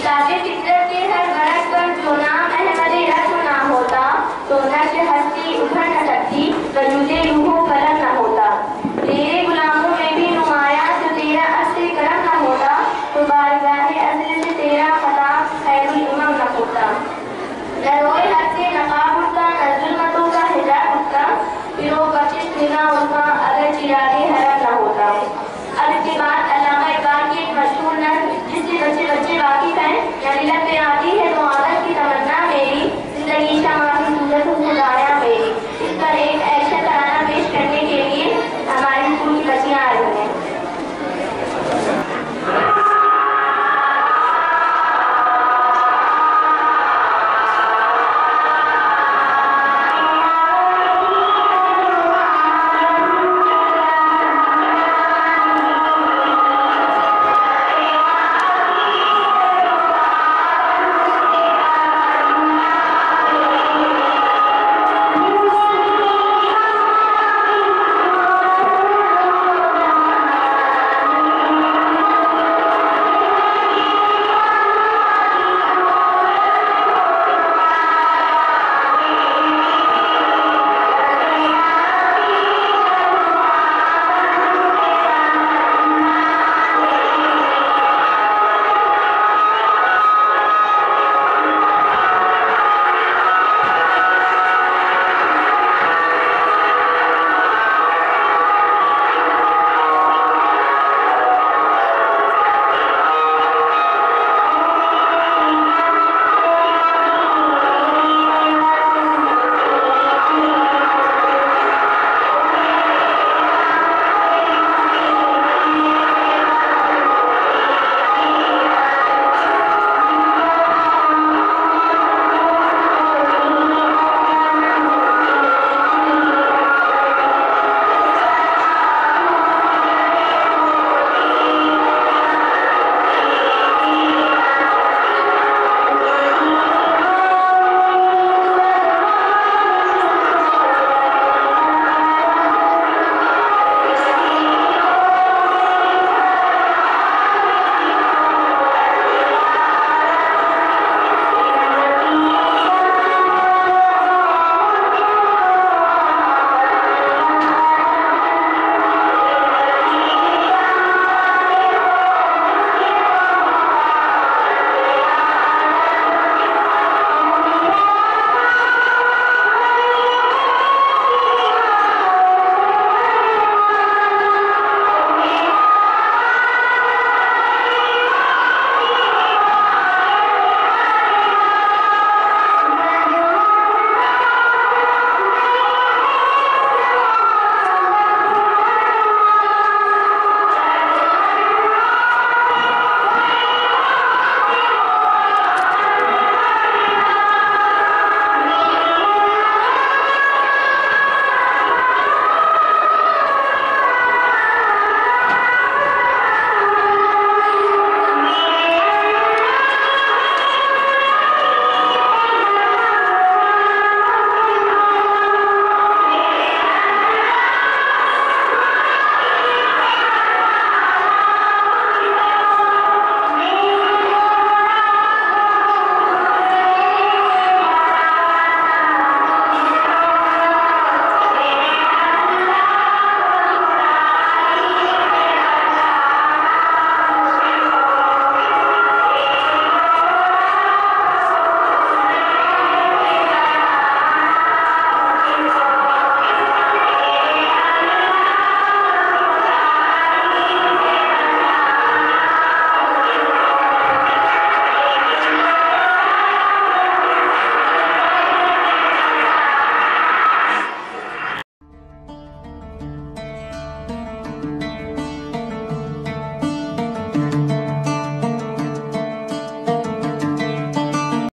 ताकि फितरत के हर गरज पर जो नाम अहमद रस्म ना होता तो नस्ल हस्ती उभर न सकती, वजूदे रूहो कलम न होता। तेरे गुलामों में भी नुमाया जो तेरा अस्ल करम न होता तो बारगाहे अज़ल से तेरा खताब खैरुल उमम न होता। न रोए हद से नकाब उठता, न जुल्मतों का हिजाब उठता, फिरो बख्शिश निगाह उनका अगर चिरागे हरम न होता। अब इसके बाद अल्लामा इकबाल की एक मशहूर नज़्म जिससे बच्चे वाकिफ हैं, यानी लब पे आती है तो आदत की तमन्ना मेरी जिंदगी शमा